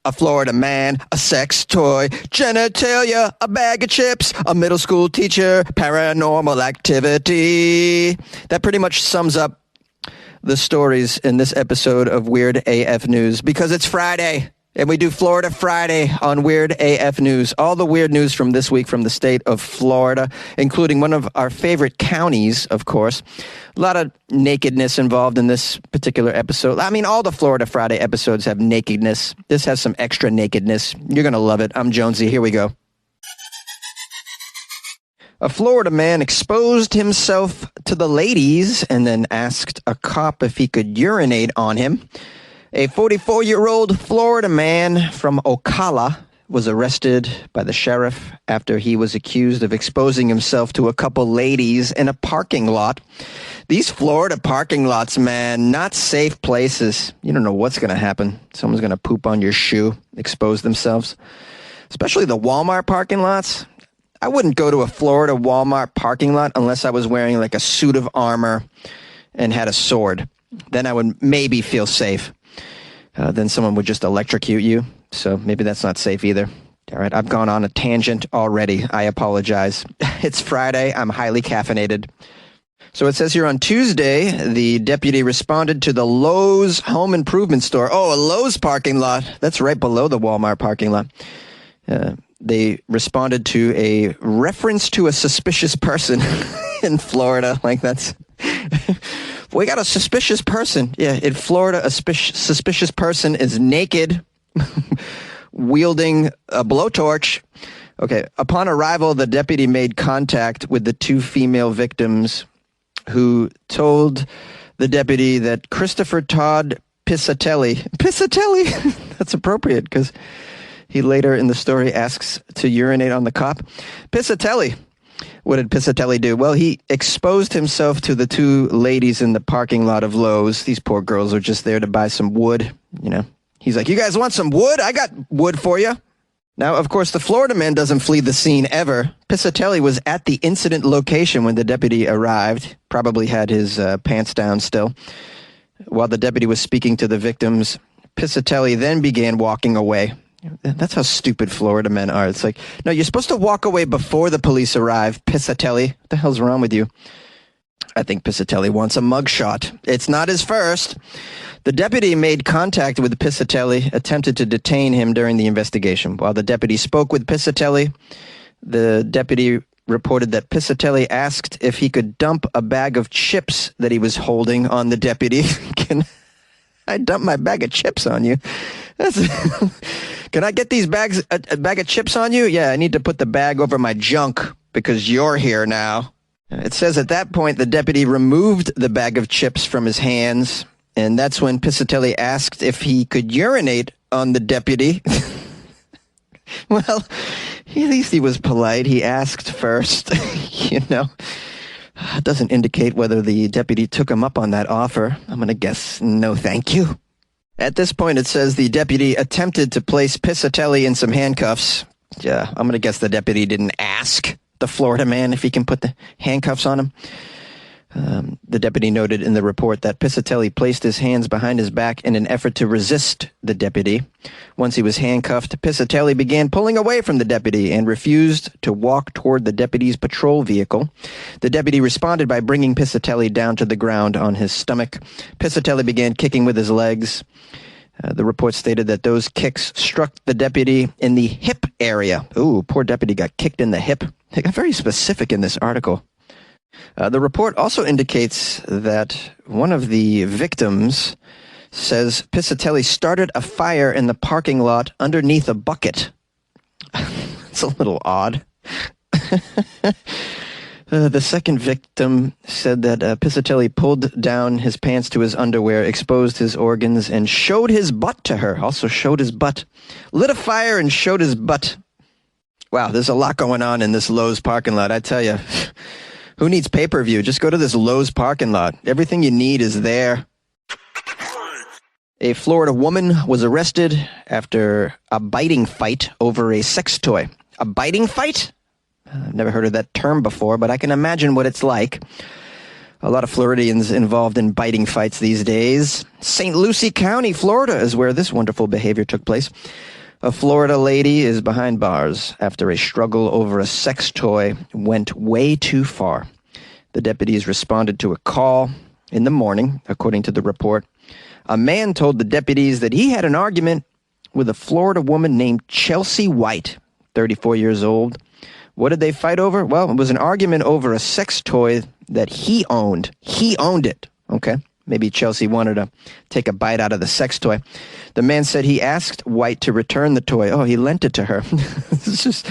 a Florida man, a sex toy, genitalia, a bag of chips, a middle school teacher, paranormal activity. That pretty much sums up the stories in this episode of Weird AF News, because it's Friday and we do Florida Friday on Weird AF News. All the weird news from this week from the state of Florida, including one of our favorite counties, of course. A lot of nakedness involved in this particular episode. I mean, all the Florida Friday episodes have nakedness. This has some extra nakedness. You're going to love it. I'm Jonesy. Here we go. A Florida man exposed himself to the ladies and then asked a cop if he could urinate on him. A 44-year-old Florida man from Ocala was arrested by the sheriff after he was accused of exposing himself to a couple ladies in a parking lot. These Florida parking lots, man, not safe places. You don't know what's going to happen. Someone's going to poop on your shoe, expose themselves. Especially the Walmart parking lots. I wouldn't go to a Florida Walmart parking lot unless I was wearing like a suit of armor and had a sword. Then I would maybe feel safe. Then someone would just electrocute you. So maybe that's not safe either. All right, I've gone on a tangent already. I apologize. It's Friday. I'm highly caffeinated. So it says here on Tuesday, the deputy responded to the Lowe's home improvement store. Oh, a Lowe's parking lot. That's right below the Walmart parking lot. They responded to a reference to a suspicious person in Florida. Like that's... We got a suspicious person. Yeah, in Florida, a suspicious person is naked, wielding a blowtorch. Okay, upon arrival, the deputy made contact with the two female victims who told the deputy that Christopher Todd Pisatelli, that's appropriate because he later in the story asks to urinate on the cop. Pisatelli. What did Pisatelli do? Well, he exposed himself to the two ladies in the parking lot of Lowe's. These poor girls are just there to buy some wood, you know. He's like, you guys want some wood? I got wood for you. Now, of course, the Florida man doesn't flee the scene ever. Pisatelli was at the incident location when the deputy arrived, probably had his pants down still. While the deputy was speaking to the victims, Pisatelli then began walking away. That's how stupid Florida men are. It's like, no, you're supposed to walk away before the police arrive, Pisatelli. What the hell's wrong with you? I think Pisatelli wants a mugshot. It's not his first. The deputy made contact with Pisatelli, attempted to detain him during the investigation. While the deputy spoke with Pisatelli, the deputy reported that Pisatelli asked if he could dump a bag of chips that he was holding on the deputy. Can I dump my bag of chips on you? Can I get these bags, a bag of chips on you? Yeah, I need to put the bag over my junk because you're here now. It says at that point, the deputy removed the bag of chips from his hands, and that's when Pisatelli asked if he could urinate on the deputy. Well, at least he was polite. He asked first, you know. It doesn't indicate whether the deputy took him up on that offer. I'm going to guess no thank you. At this point, it says the deputy attempted to place Pisatelli in some handcuffs. Yeah, I'm going to guess the deputy didn't ask the Florida man if he can put the handcuffs on him. The deputy noted in the report that Pisatelli placed his hands behind his back in an effort to resist the deputy. Once he was handcuffed, Pisatelli began pulling away from the deputy and refused to walk toward the deputy's patrol vehicle. The deputy responded by bringing Pisatelli down to the ground on his stomach. Pisatelli began kicking with his legs. The report stated that those kicks struck the deputy in the hip area. Ooh, poor deputy got kicked in the hip. They got very specific in this article. The report also indicates that one of the victims says Pisatelli started a fire in the parking lot underneath a bucket. It's a little odd. The second victim said that Pisatelli pulled down his pants to his underwear, exposed his organs, and showed his butt to her. Also showed his butt. Lit a fire and showed his butt. Wow, there's a lot going on in this Lowe's parking lot, I tell you. Who needs pay-per-view? Just go to this Lowe's parking lot. Everything you need is there. A Florida woman was arrested after a biting fight over a sex toy. A biting fight? I've never heard of that term before, but I can imagine what it's like. A lot of Floridians involved in biting fights these days. St. Lucie County, Florida is where this wonderful behavior took place. A Florida lady is behind bars after a struggle over a sex toy went way too far. The deputies responded to a call in the morning, according to the report. A man told the deputies that he had an argument with a Florida woman named Chelsea White, 34 years old. What did they fight over? Well, it was an argument over a sex toy that he owned. He owned it, okay? Maybe Chelsea wanted to take a bite out of the sex toy. The man said he asked White to return the toy. Oh, he lent it to her. It's just,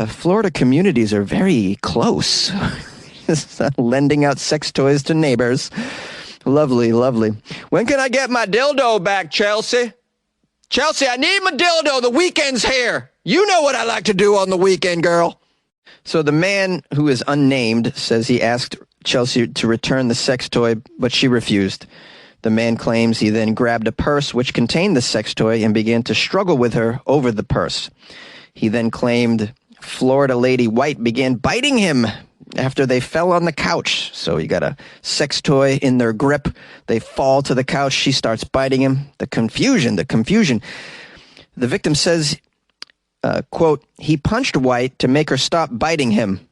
Florida communities are very close. Lending out sex toys to neighbors. Lovely, lovely. When can I get my dildo back, Chelsea? Chelsea, I need my dildo. The weekend's here. You know what I like to do on the weekend, girl. So the man, who is unnamed, says he asked Chelsea to return the sex toy, but she refused. The man claims he then grabbed a purse which contained the sex toy and began to struggle with her over the purse. He then claimed Florida lady White began biting him after they fell on the couch. So you got a sex toy in their grip. They fall to the couch. She starts biting him. The confusion. The victim says, quote, he punched White to make her stop biting him.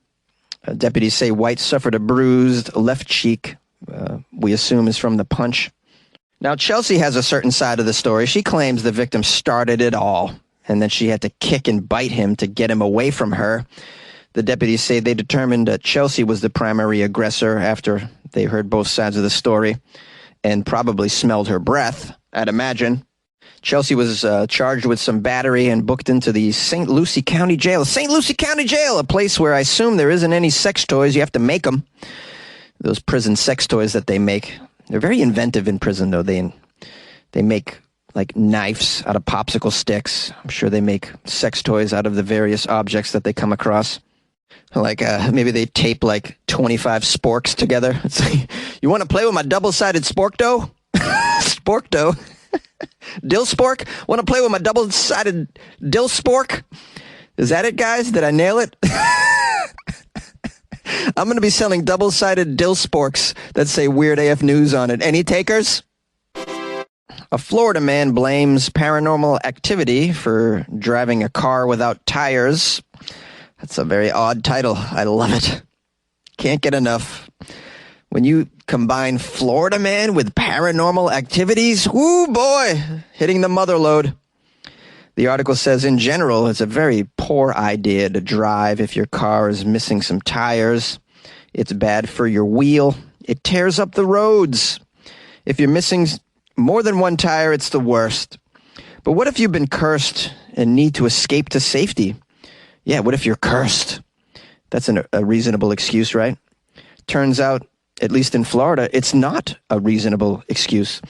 Deputies say White suffered a bruised left cheek, we assume is from the punch. Now, Chelsea has a certain side of the story. She claims the victim started it all, and then she had to kick and bite him to get him away from her. The deputies say they determined that Chelsea was the primary aggressor after they heard both sides of the story and probably smelled her breath, I'd imagine. Chelsea was charged with some battery and booked into the St. Lucie County Jail. St. Lucie County Jail, a place where I assume there isn't any sex toys. You have to make them. Those prison sex toys that they make. They're very inventive in prison, though. They make, like, knives out of popsicle sticks. I'm sure they make sex toys out of the various objects that they come across. Like, maybe they tape, like, 25 sporks together. It's like, you want to play with my double-sided spork dough? Spork dough? Dill spork? Want to play with my double-sided dill spork? Is that it, guys? Did I nail it? I'm going to be selling double-sided dill sporks that say Weird AF News on it. Any takers? A Florida man blames paranormal activity for driving a car without tires. That's a very odd title. I love it. Can't get enough. When you combine Floridaman with paranormal activities, whoo boy, hitting the mother lode. The article says, in general, it's a very poor idea to drive if your car is missing some tires. It's bad for your wheel. It tears up the roads. If you're missing more than one tire, it's the worst. But what if you've been cursed and need to escape to safety? Yeah, what if you're cursed? That's a reasonable excuse, right? Turns out, at least in Florida, it's not a reasonable excuse.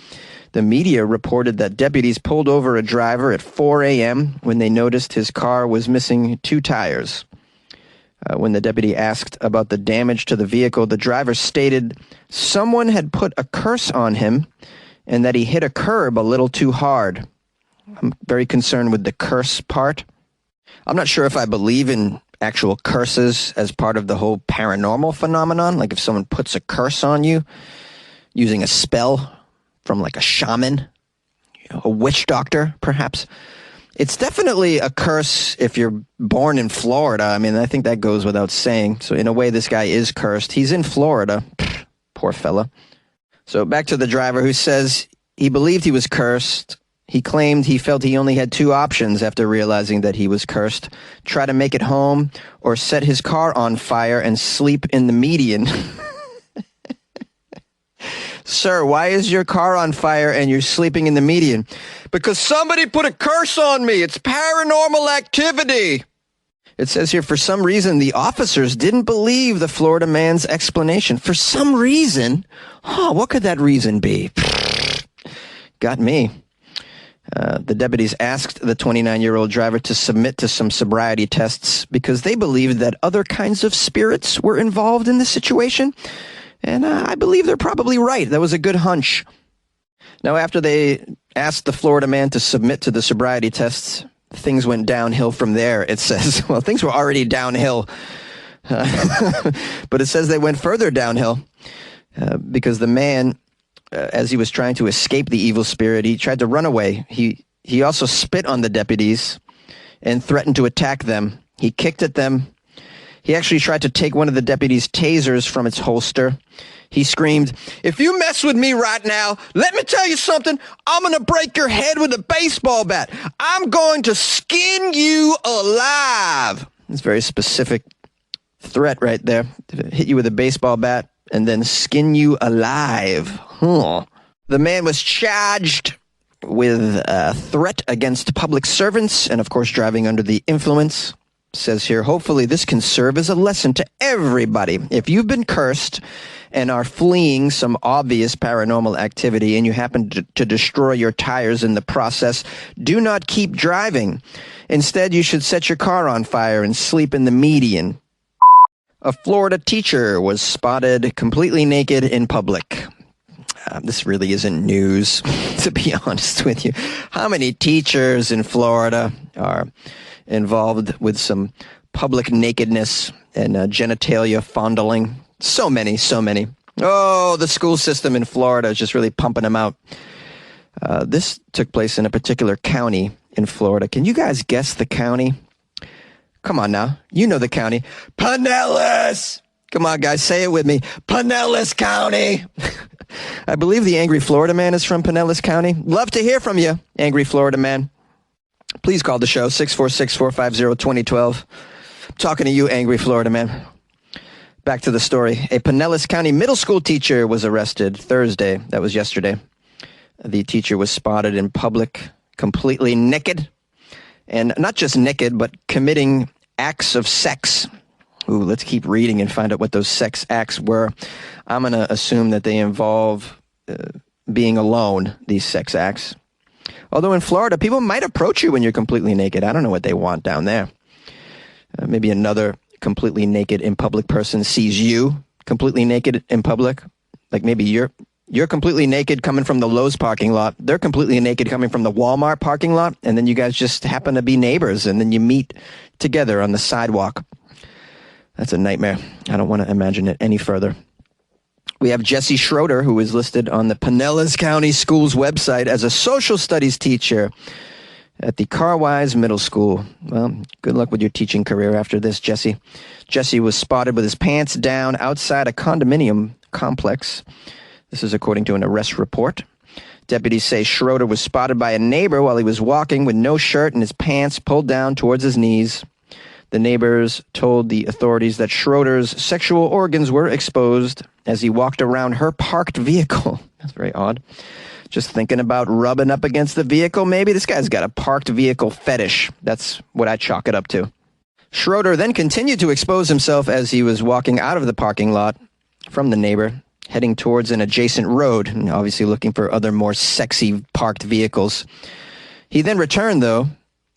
The media reported that deputies pulled over a driver at 4 a.m. when they noticed his car was missing 2 tires. When the deputy asked about the damage to the vehicle, the driver stated someone had put a curse on him and that he hit a curb a little too hard. I'm very concerned with the curse part. I'm not sure if I believe in actual curses as part of the whole paranormal phenomenon. Like if someone puts a curse on you using a spell from like a shaman, a witch doctor, perhaps. It's definitely a curse if you're born in Florida. I mean, I think that goes without saying. So in a way, this guy is cursed. He's in Florida. Poor fella. So back to the driver who says he believed he was cursed. He claimed he felt he only had 2 options after realizing that he was cursed. Try to make it home or set his car on fire and sleep in the median. Sir, why is your car on fire and you're sleeping in the median? Because somebody put a curse on me. It's paranormal activity. It says here, for some reason, the officers didn't believe the Florida man's explanation. For some reason? What could that reason be? Got me. The deputies asked the 29-year-old driver to submit to some sobriety tests because they believed that other kinds of spirits were involved in the situation. And I believe they're probably right. That was a good hunch. Now, after they asked the Florida man to submit to the sobriety tests, things went downhill from there, it says. Well, things were already downhill. But it says they went further downhill. because the man, as he was trying to escape the evil spirit, he tried to run away. He also spit on the deputies and threatened to attack them. He kicked at them. He actually tried to take one of the deputies' tasers from its holster. He screamed, "If you mess with me right now, let me tell you something. I'm going to break your head with a baseball bat. I'm going to skin you alive." It's a very specific threat right there. Hit you with a baseball bat and then skin you alive. Huh. The man was charged with a threat against public servants and, of course, driving under the influence. Says here, hopefully this can serve as a lesson to everybody. If you've been cursed and are fleeing some obvious paranormal activity and you happen to destroy your tires in the process, do not keep driving. Instead, you should set your car on fire and sleep in the median. A Florida teacher was spotted completely naked in public. This really isn't news, to be honest with you. How many teachers in Florida are involved with some public nakedness and genitalia fondling? So many. Oh, the school system in Florida is just really pumping them out. This took place in a particular county in Florida. Can you guys guess the county? Come on now. You know the county. Pinellas! Come on, guys, say it with me. Pinellas County! I believe the Angry Florida Man is from Pinellas County. Love to hear from you, Angry Florida Man. Please call the show, 646-450-2012. Talking to you, Angry Florida Man. Back to the story. A Pinellas County middle school teacher was arrested Thursday. That was yesterday. The teacher was spotted in public, completely naked. And not just naked, but committing acts of sex. Ooh, let's keep reading and find out what those sex acts were. I'm going to assume that they involve being alone, these sex acts. Although in Florida, people might approach you when you're completely naked. I don't know what they want down there. Maybe another completely naked in public person sees you completely naked in public. Like maybe you're completely naked coming from the Lowe's parking lot. They're completely naked coming from the Walmart parking lot. And then you guys just happen to be neighbors. And then you meet together on the sidewalk. That's a nightmare. I don't want to imagine it any further. We have Jesse Schroeder, who is listed on the Pinellas County Schools website as a social studies teacher at the Carwise Middle School. Well, good luck with your teaching career after this, Jesse. Jesse was spotted with his pants down outside a condominium complex. This is according to an arrest report. Deputies say Schroeder was spotted by a neighbor while he was walking with no shirt and his pants pulled down towards his knees. The neighbors told the authorities that Schroeder's sexual organs were exposed as he walked around her parked vehicle. That's very odd. Just thinking about rubbing up against the vehicle, maybe? This guy's got a parked vehicle fetish. That's what I chalk it up to. Schroeder then continued to expose himself as he was walking out of the parking lot from the neighbor, heading towards an adjacent road, and obviously looking for other more sexy parked vehicles. He then returned, though,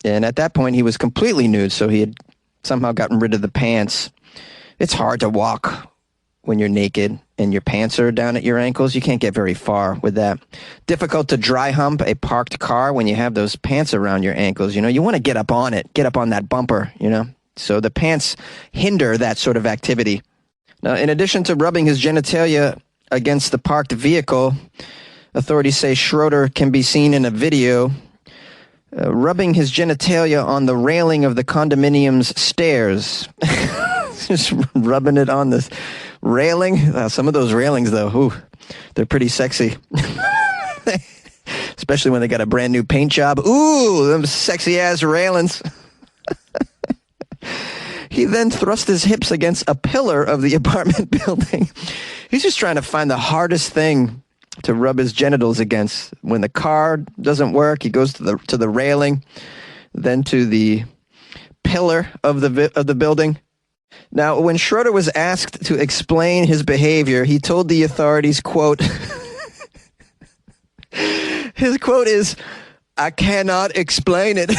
and at that point he was completely nude, so he had somehow gotten rid of the pants. It's hard to walk when you're naked and your pants are down at your ankles. You can't get very far with that. Difficult to dry hump a parked car when you have those pants around your ankles. You know, you want to get up on it, get up on that bumper, you know. So the pants hinder that sort of activity. Now, in addition to rubbing his genitalia against the parked vehicle, authorities say Schroeder can be seen in a video rubbing his genitalia on the railing of the condominium's stairs. Just rubbing it on the railing. Some of those railings, though, ooh, they're pretty sexy. Especially when they got a brand new paint job. Ooh, them sexy-ass railings. He then thrust his hips against a pillar of the apartment building. He's just trying to find the hardest thing to rub his genitals against. When the car doesn't work, he goes to the railing, then to the pillar of the building. Now, when Schroeder was asked to explain his behavior, he told the authorities, quote, his quote is, "I cannot explain it."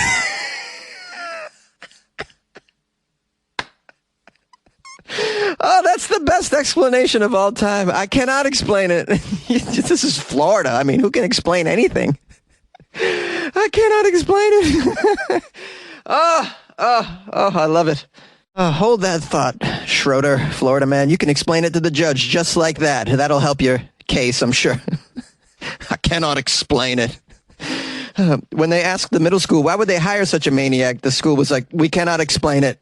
Oh, that's the best explanation of all time. I cannot explain it. This is Florida. I mean, who can explain anything? I cannot explain it. Oh, I love it. Hold that thought, Schroeder, Florida man. You can explain it to the judge just like that. That'll help your case, I'm sure. I cannot explain it. When they asked the middle school, why would they hire such a maniac? The school was like, we cannot explain it.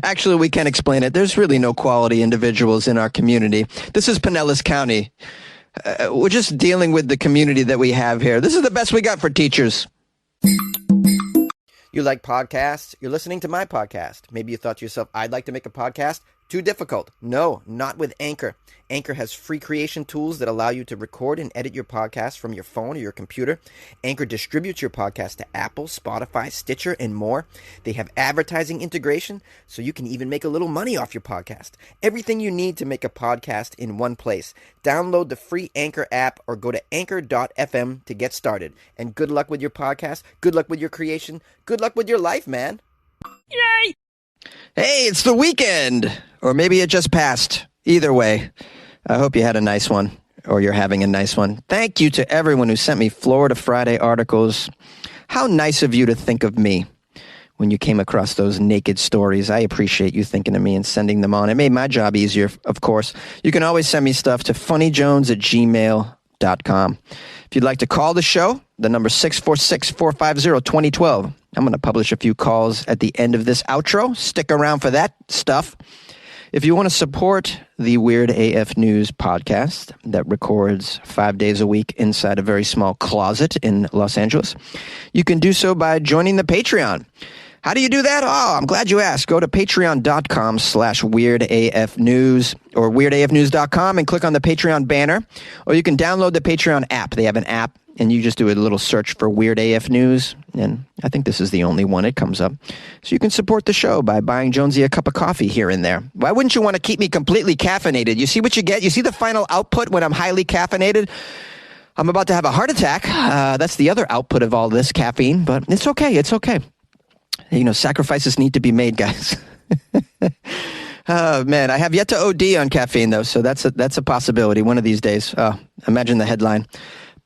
Actually, we can explain it. There's really no quality individuals in our community. This is Pinellas County. We're just dealing with the community that we have here. This is the best we got for teachers. You like podcasts? You're listening to my podcast. Maybe you thought to yourself, I'd like to make a podcast. Too difficult. No, not with Anchor. Anchor has free creation tools that allow you to record and edit your podcast from your phone or your computer. Anchor distributes your podcast to Apple, Spotify, Stitcher, and more. They have advertising integration, so you can even make a little money off your podcast. Everything you need to make a podcast in one place. Download the free Anchor app or go to anchor.fm to get started. And good luck with your podcast. Good luck with your creation. Good luck with your life, man. Yay! Hey, it's the weekend. Or maybe it just passed. Either way, I hope you had a nice one, or you're having a nice one. Thank you to everyone who sent me Florida Friday articles. How nice of you to think of me when you came across those naked stories. I appreciate you thinking of me and sending them on. It made my job easier, of course. You can always send me stuff to funnyjones@gmail.com. If you'd like to call the show, the number 646-450-2012. I'm going to publish a few calls at the end of this outro. Stick around for that stuff. If you want to support the Weird AF News podcast that records 5 days a week inside a very small closet in Los Angeles, you can do so by joining the Patreon. How do you do that? Oh, I'm glad you asked. Go to patreon.com/weirdafnews or weirdafnews.com and click on the Patreon banner. Or you can download the Patreon app. They have an app, and you just do a little search for Weird AF News, and I think this is the only one it comes up. So you can support the show by buying Jonesy a cup of coffee here and there. Why wouldn't you want to keep me completely caffeinated? You see what you get? You see the final output when I'm highly caffeinated? I'm about to have a heart attack. That's the other output of all this caffeine, but it's okay. It's okay. You know, sacrifices need to be made, guys. Oh, man, I have yet to OD on caffeine, though, so that's a possibility one of these days. Imagine the headline.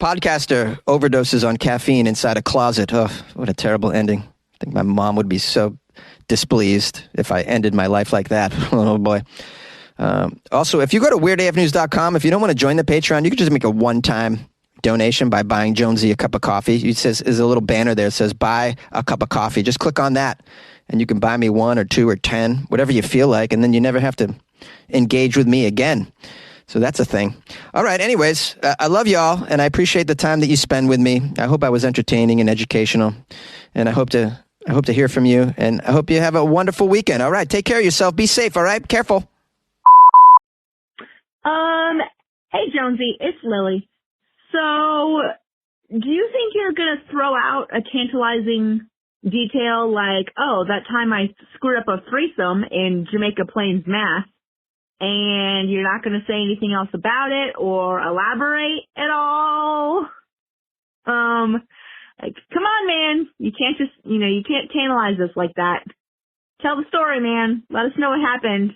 Podcaster overdoses on caffeine inside a closet. Oh, what a terrible ending. I think my mom would be so displeased if I ended my life like that. Oh, boy. Also, if you go to weirdafnews.com, if you don't want to join the Patreon, you can just make a one-time donation by buying Jonesy a cup of coffee. It says, there's a little banner there that says, buy a cup of coffee. Just click on that, and you can buy me 1 or 2 or 10, whatever you feel like, and then you never have to engage with me again. So that's a thing. All right. Anyways, I love y'all, and I appreciate the time that you spend with me. I hope I was entertaining and educational, and I hope to hear from you, and I hope you have a wonderful weekend. All right. Take care of yourself. Be safe. All right. Careful. Hey, Jonesy, it's Lily. So, do you think you're going to throw out a tantalizing detail like, oh, that time I screwed up a threesome in Jamaica Plains, Mass., and you're not going to say anything else about it or elaborate at all? Like, come on, man. You can't just, you can't tantalize us like that. Tell the story, man. Let us know what happened.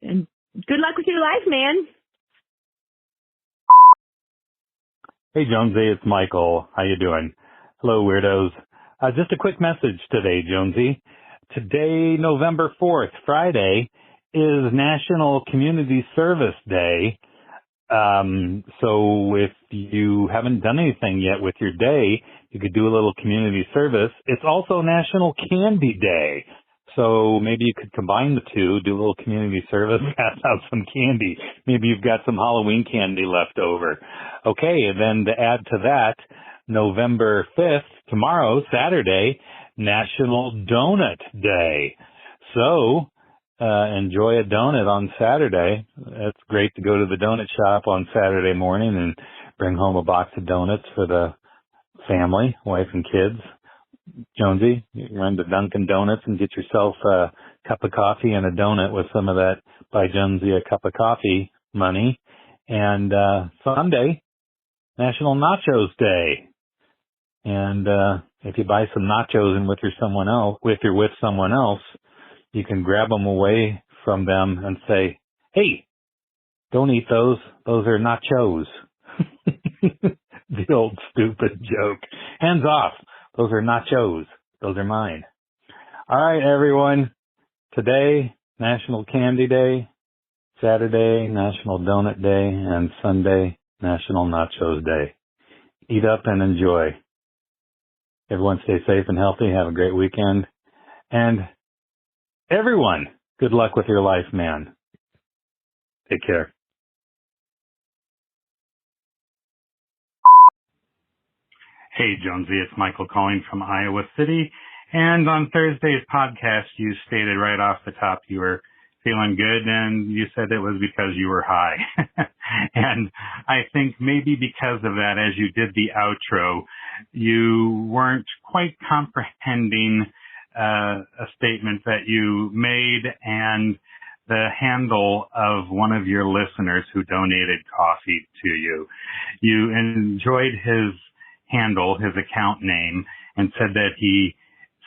And good luck with your life, man. Hey, Jonesy, it's Michael. How you doing? Hello, weirdos. Just a quick message today, Jonesy. Today, November 4th, Friday, is National Community Service Day. So if you haven't done anything yet with your day, you could do a little community service. It's also National Candy Day. So maybe you could combine the two, do a little community service, pass out some candy. Maybe you've got some Halloween candy left over. Okay, and then to add to that, November 5th, tomorrow, Saturday, National Donut Day. So enjoy a donut on Saturday. It's great to go to the donut shop on Saturday morning and bring home a box of donuts for the family, wife and kids. Jonesy, you can run to Dunkin' Donuts and get yourself a cup of coffee and a donut with some of that Buy Jonesy a Cup of Coffee money. And Sunday, National Nachos Day. And if you buy some nachos and you're with someone else, you can grab them away from them and say, hey, don't eat those. Those are nachos. The old stupid joke. Hands off. Those are nachos. Those are mine. All right, everyone. Today, National Candy Day, Saturday, National Donut Day, and Sunday, National Nachos Day. Eat up and enjoy. Everyone stay safe and healthy. Have a great weekend. And everyone, good luck with your life, man. Take care. Hey, Jonesy, it's Michael calling from Iowa City. And on Thursday's podcast, you stated right off the top you were feeling good, and you said it was because you were high. And I think maybe because of that, as you did the outro, you weren't quite comprehending a statement that you made and the handle of one of your listeners who donated coffee to you. You enjoyed his handle, his account name, and said that he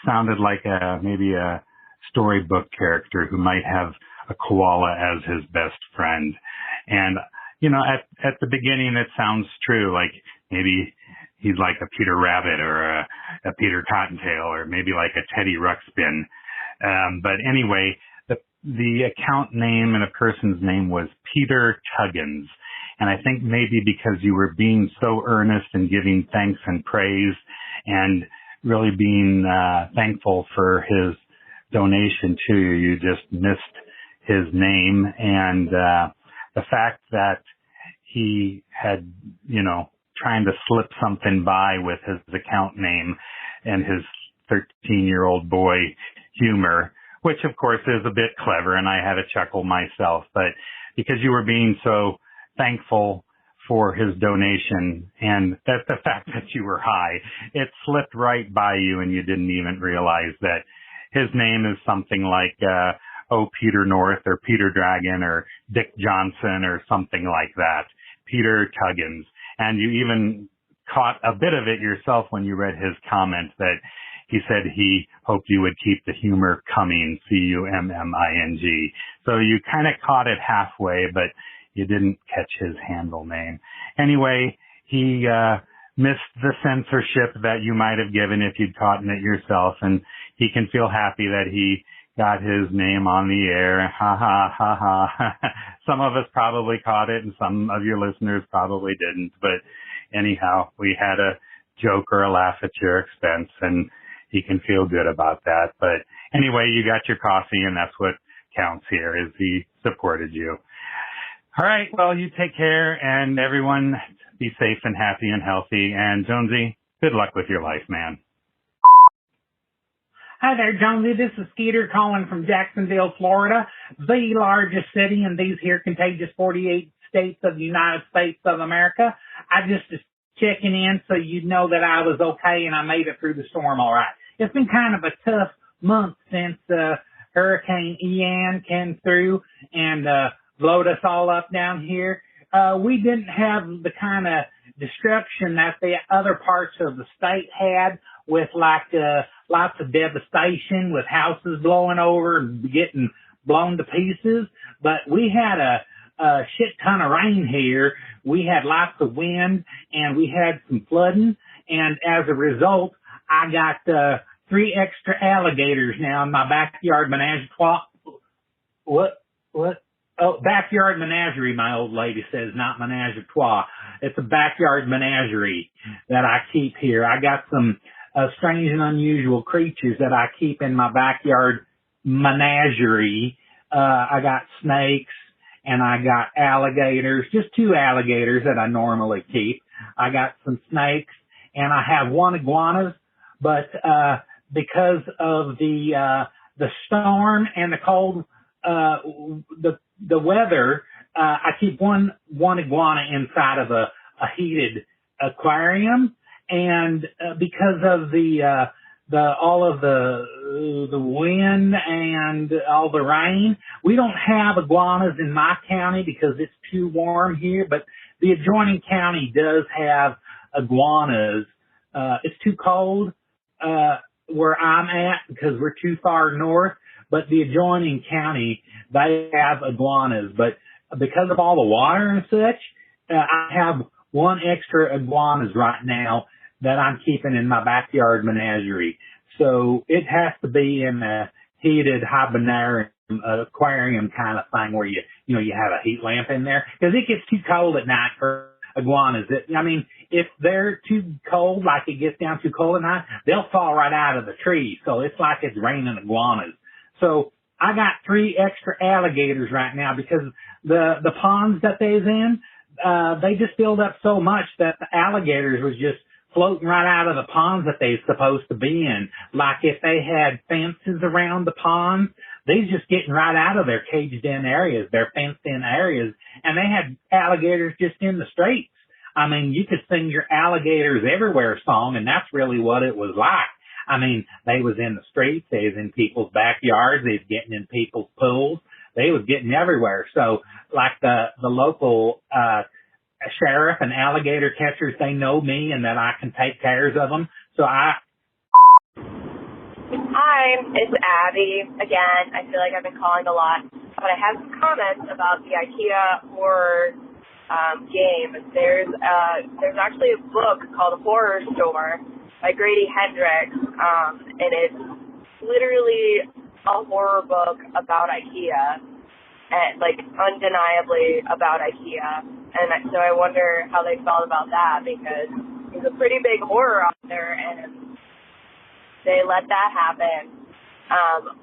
sounded like maybe a storybook character who might have a koala as his best friend. And, you know, at the beginning, it sounds true. Like maybe he's like a Peter Rabbit or a Peter Cottontail or maybe like a Teddy Ruxpin. But anyway, the account name and a person's name was Peter Tuggins. And I think maybe because you were being so earnest and giving thanks and praise and really being thankful for his donation to you, you just missed his name. And the fact that he had, you know, trying to slip something by with his account name and his 13-year-old boy humor, which of course is a bit clever, and I had a chuckle myself, but because you were being so thankful for his donation and that the fact that you were high, it slipped right by you and you didn't even realize that his name is something like, Peter North or Peter Dragon or Dick Johnson or something like that. Peter Tuggins. And you even caught a bit of it yourself when you read his comment that he said he hoped you would keep the humor coming, C-U-M-M-I-N-G. So you kind of caught it halfway, but you didn't catch his handle name. Anyway, he missed the censorship that you might have given if you'd caught it yourself, and he can feel happy that he got his name on the air. Ha ha ha ha. Some of us probably caught it and some of your listeners probably didn't, but anyhow, we had a joke or a laugh at your expense, and he can feel good about that. But anyway, you got your coffee, and that's what counts here, is he supported you. All right, well, you take care, and everyone be safe and happy and healthy. And Jonesy, good luck with your life, man. Hi there, Jonesy. This is Skeeter calling from Jacksonville, Florida, the largest city in these here contagious 48 states of the United States of America. I just was checking in so you'd know that I was okay and I made it through the storm all right. It's been kind of a tough month since Hurricane Ian came through and blowed us all up down here. We didn't have the kind of destruction that the other parts of the state had with like lots of devastation with houses blowing over and getting blown to pieces. But we had a shit ton of rain here. We had lots of wind and we had some flooding. And as a result, I got 3 extra alligators now in my backyard menagerie. What? Oh, backyard menagerie, my old lady says, not menage a trois. It's a backyard menagerie that I keep here. I got some strange and unusual creatures that I keep in my backyard menagerie. I got snakes and I got alligators, just 2 alligators that I normally keep. I got some snakes and I have 1 iguanas, but because of the storm and the cold, the weather, I keep one iguana inside of a heated aquarium, and because of all of the wind and all the rain, we don't have iguanas in my county because it's too warm here, but the adjoining county does have iguanas. It's too cold where I'm at because we're too far north, but the adjoining county, they have iguanas. But because of all the water and such, I have 1 extra iguanas right now that I'm keeping in my backyard menagerie. So it has to be in a heated hibernarium, aquarium kind of thing where you have a heat lamp in there, because it gets too cold at night for iguanas. I mean, if they're too cold, like it gets down too cold at night, they'll fall right out of the tree. So it's like it's raining iguanas. So I got 3 extra alligators right now because the ponds that they's in, they just filled up so much that the alligators was just floating right out of the ponds that they're supposed to be in. Like if they had fences around the ponds, they's just getting right out of their caged in areas, their fenced in areas, and they had alligators just in the streets. I mean, you could sing your alligators everywhere song, and that's really what it was like. I mean, they was in the streets, they was in people's backyards, they was getting in people's pools, they was getting everywhere. So like the local, sheriff and alligator catchers, they know me and that I can take care of them. So Hi, it's Abby again. I feel like I've been calling a lot, but I have some comments about the IKEA horror game. There's actually a book called The Horror Store by Grady Hendrix, and it's literally a horror book about IKEA, and like undeniably about IKEA. And so I wonder how they felt about that, because he's a pretty big horror author, and they let that happen.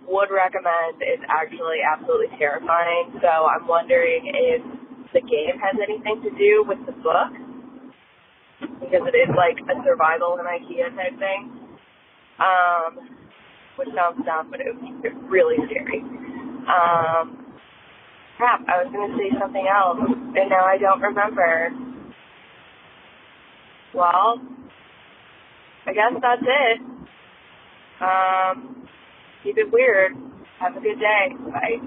Would recommend is actually absolutely terrifying. So I'm wondering if the game has anything to do with the book, because it is like a survival in IKEA type thing. Which sounds dumb, but it was really scary. Crap, I was going to say something else, and now I don't remember. Well, I guess that's it. Keep it weird. Have a good day. Bye.